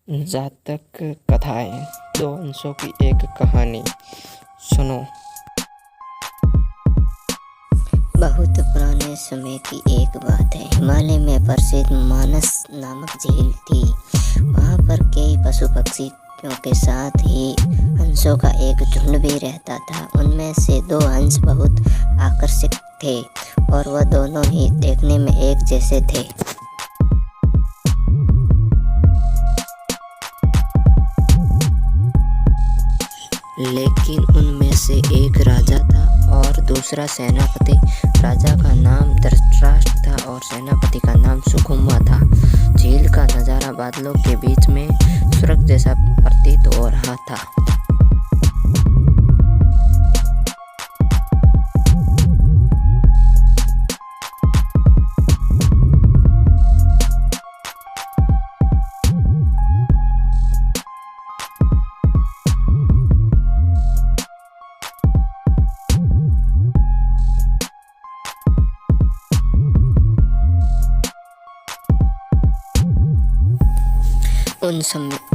जातक कथाएं, दो अंशों की एक कहानी। सुनो। बहुत पुराने समय की एक बात है। हिमालय में प्रसिद्ध मानस नामक झील थी। वहाँ पर कई पशु पक्षियों के साथ ही हंसों का एक झुंड भी रहता था। उनमें से दो हंस बहुत आकर्षक थे और वह दोनों ही देखने में एक जैसे थे। लेकिन उनमें से एक राजा था और दूसरा सेनापति। राजा का नाम धृतराष्ट्र था और सेनापति का नाम सुकुम्भा था। झील का नज़ारा बादलों के बीच में स्वर्ग जैसा प्रतीत हो रहा था।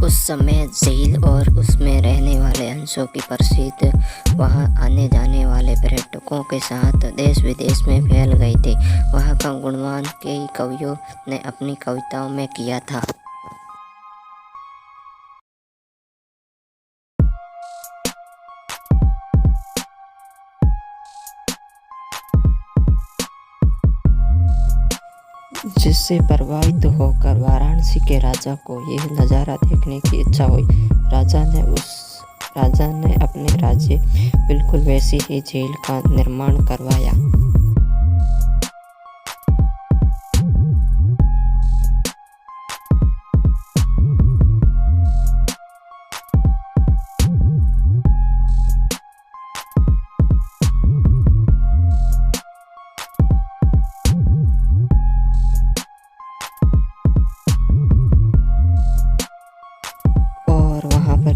उस समय झील और उसमें रहने वाले हंसों की प्रसिद्ध वहाँ आने जाने वाले पर्यटकों के साथ देश विदेश में फैल गई थी। वहाँ का गुणगान कई कवियों ने अपनी कविताओं में किया था। जिससे प्रभावित होकर वाराणसी के राजा को यह नज़ारा देखने की इच्छा हुई। राजा ने अपने राज्य बिल्कुल वैसी ही झील का निर्माण करवाया।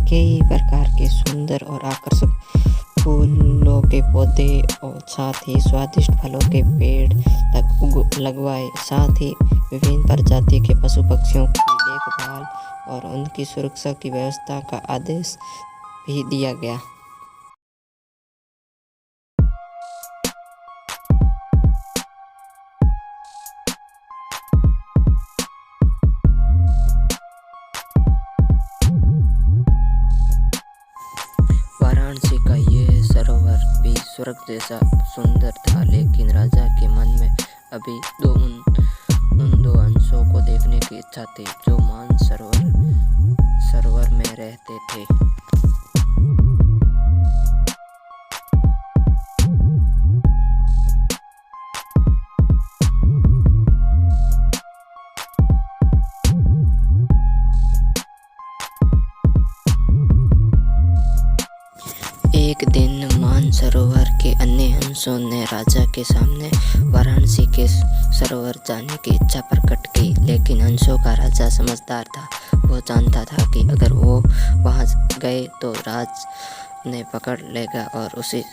कई प्रकार के सुंदर और आकर्षक फूलों के पौधे और साथ ही स्वादिष्ट फलों के पेड़ लगवाए। साथ ही विभिन्न प्रजाति के पशु पक्षियों की देखभाल और उनकी सुरक्षा की व्यवस्था का आदेश भी दिया गया। वाराणसी का यह सरोवर भी स्वर्ग जैसा सुंदर था, लेकिन राजा के मन में अभी उन दो हंसों को देखने की इच्छा थी जो मान सरोवर में रहते थे। एक दिन मानसरोवर के अन्य हंसों ने राजा के सामने वाराणसी के सरोवर जाने की इच्छा प्रकट की, लेकिन हंसों का राजा समझदार था। वो जानता था कि अगर वो वहां गए तो राज ने पकड़ लेगा और उसे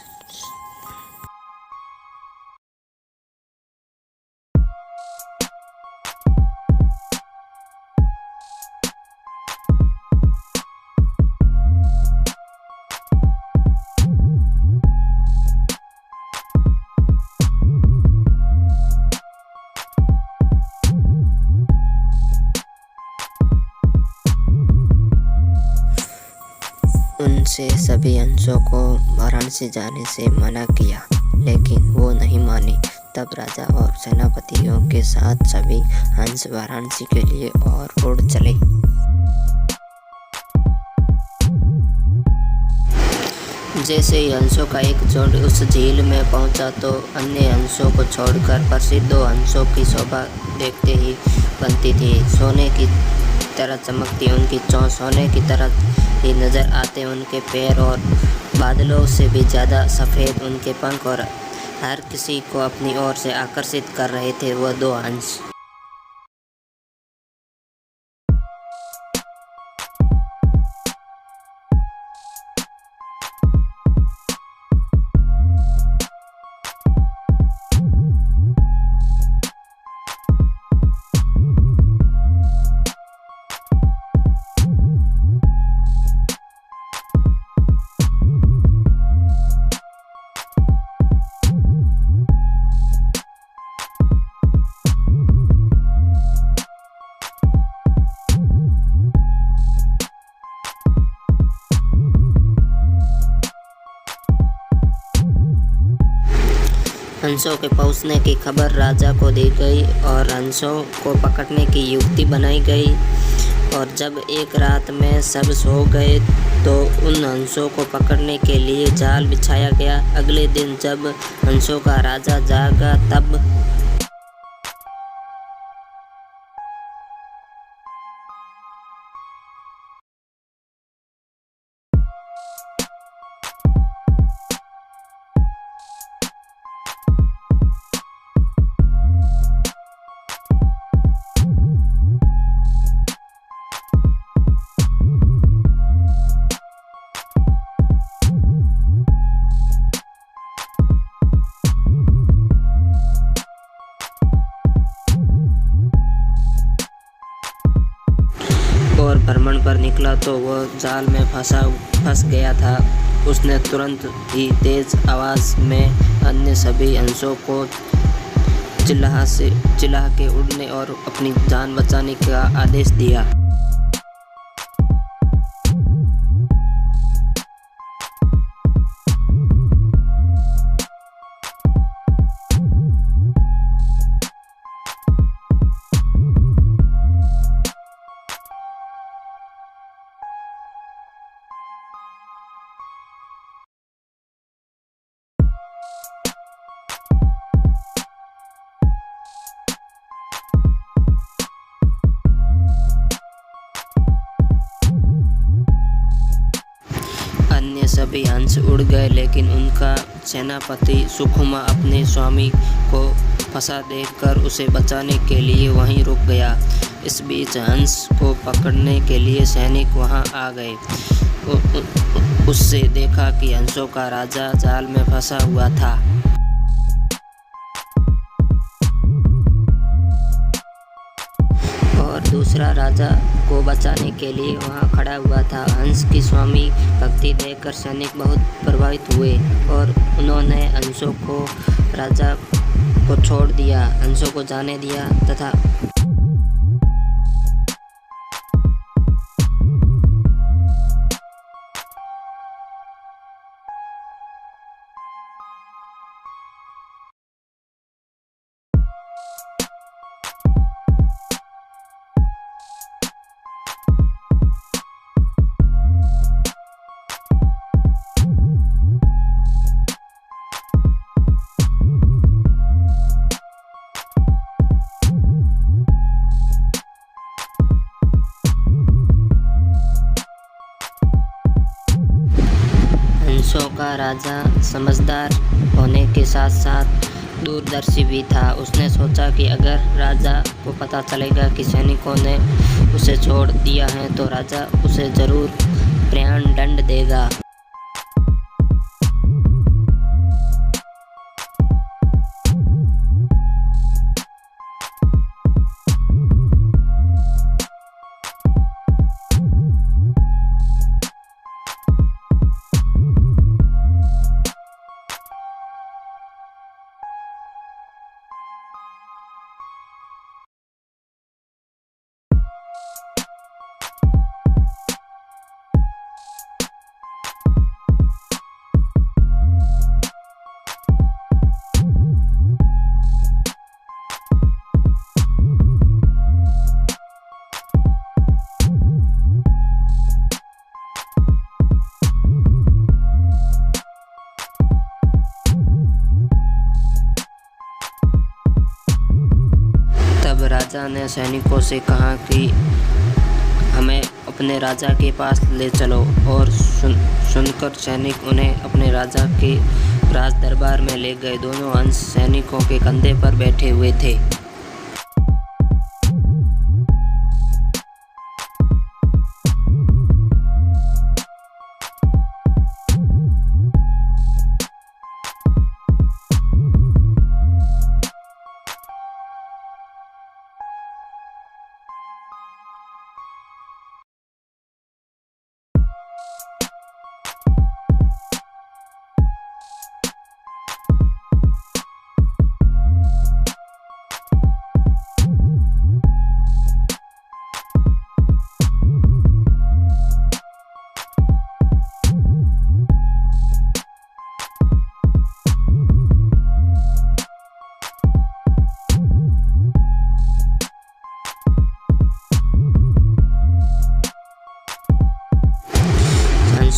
उनसे सभी हंसों को वाराणसी जाने से मना किया, लेकिन वो नहीं मानी। तब राजा और सेनापतियों के साथ सभी हंस वाराणसी के लिए और उड़ चले। जैसे ही हंसों का एक झुंड उस झील में पहुंचा तो अन्य हंसों को छोड़कर प्रसिद्ध दो हंसों की शोभा देखते ही बनती थी। सोने की तरह चमकती उनकी चोंच, सोने की तरह ही नजर आते उनके पैर और बादलों से भी ज़्यादा सफ़ेद उनके पंख, और हर किसी को अपनी ओर से आकर्षित कर रहे थे वह दो हंस। हंसों के पहुंचने की खबर राजा को दी गई और हंसों को पकड़ने की युक्ति बनाई गई। और जब एक रात में सब सो गए तो उन हंसों को पकड़ने के लिए जाल बिछाया गया। अगले दिन जब हंसों का राजा जागा तब और भ्रमण पर निकला तो वह जाल में फंस गया था। उसने तुरंत ही तेज आवाज में अन्य सभी हंसों को चिल्ला के उड़ने और अपनी जान बचाने का आदेश दिया। अन्य सभी हंस उड़ गए, लेकिन उनका सेनापति सुकुमा अपने स्वामी को फंसा देखकर उसे बचाने के लिए वहीं रुक गया। इस बीच हंस को पकड़ने के लिए सैनिक वहां आ गए। उससे देखा कि हंसों का राजा जाल में फंसा हुआ था। और दूसरा राजा को बचाने के लिए वहां खड़ा हुआ था। हंस की स्वामी भक्ति देखकर सैनिक बहुत प्रभावित हुए और उन्होंने हंसों को राजा को छोड़ दिया, हंसों को जाने दिया तथा हंसों का राजा समझदार होने के साथ साथ दूरदर्शी भी था। उसने सोचा कि अगर राजा को पता चलेगा कि सैनिकों ने उसे छोड़ दिया है तो राजा उसे जरूर प्राण दंड देगा। राजा ने सैनिकों से कहा कि हमें अपने राजा के पास ले चलो और सुनकर सैनिक उन्हें अपने राजा के राज दरबार में ले गए। दोनों हंस सैनिकों के कंधे पर बैठे हुए थे।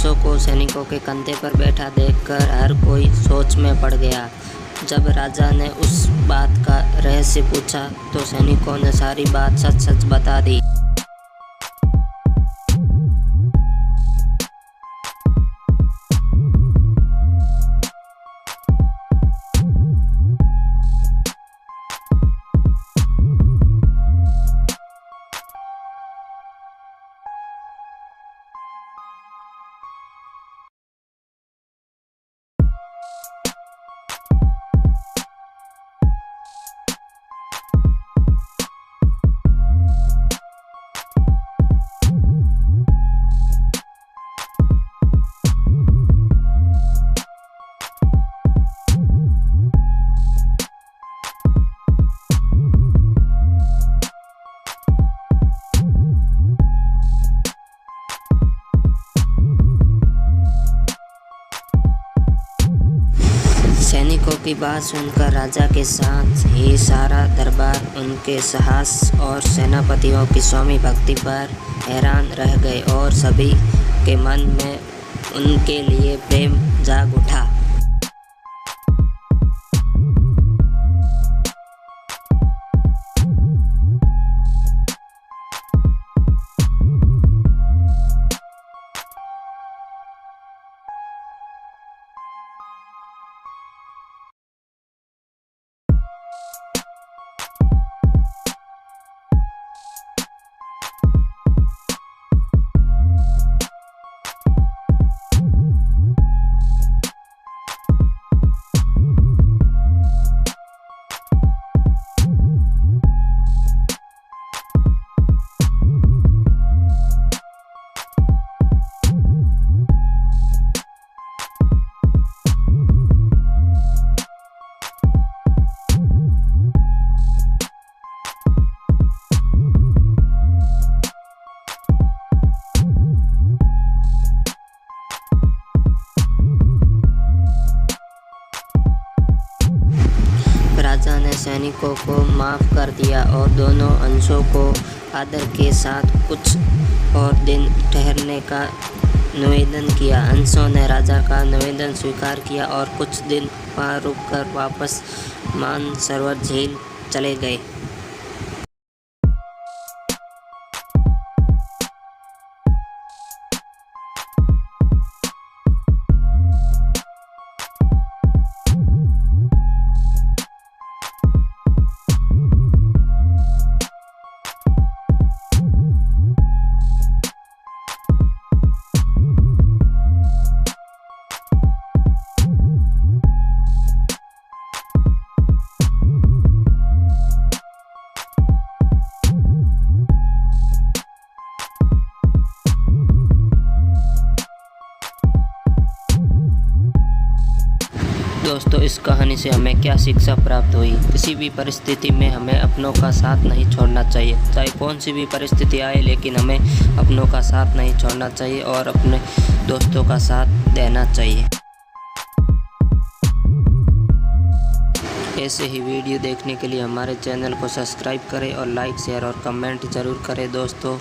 अंशों को सैनिकों के कंधे पर बैठा देखकर हर कोई सोच में पड़ गया। जब राजा ने उस बात का रहस्य पूछा तो सैनिकों ने सारी बात सच सच बता दी। सैनिकों की बात सुनकर राजा के साथ ही सारा दरबार उनके साहस और सेनापतियों की स्वामी भक्ति पर हैरान रह गए और सभी के मन में उनके लिए प्रेम जाग उठा। राजा ने सैनिकों को माफ़ कर दिया और दोनों अंशों को आदर के साथ कुछ और दिन ठहरने का निवेदन किया। अंशों ने राजा का निवेदन स्वीकार किया और कुछ दिन वहाँ रुककर वापस मानसरोवर झील चले गए। दोस्तों, इस कहानी से हमें क्या शिक्षा प्राप्त हुई? किसी भी परिस्थिति में हमें अपनों का साथ नहीं छोड़ना चाहिए। चाहे कौन सी भी परिस्थिति आए, लेकिन हमें अपनों का साथ नहीं छोड़ना चाहिए और अपने दोस्तों का साथ देना चाहिए। ऐसे ही वीडियो देखने के लिए हमारे चैनल को सब्सक्राइब करें और लाइक, शेयर और कमेंट ज़रूर करें दोस्तों।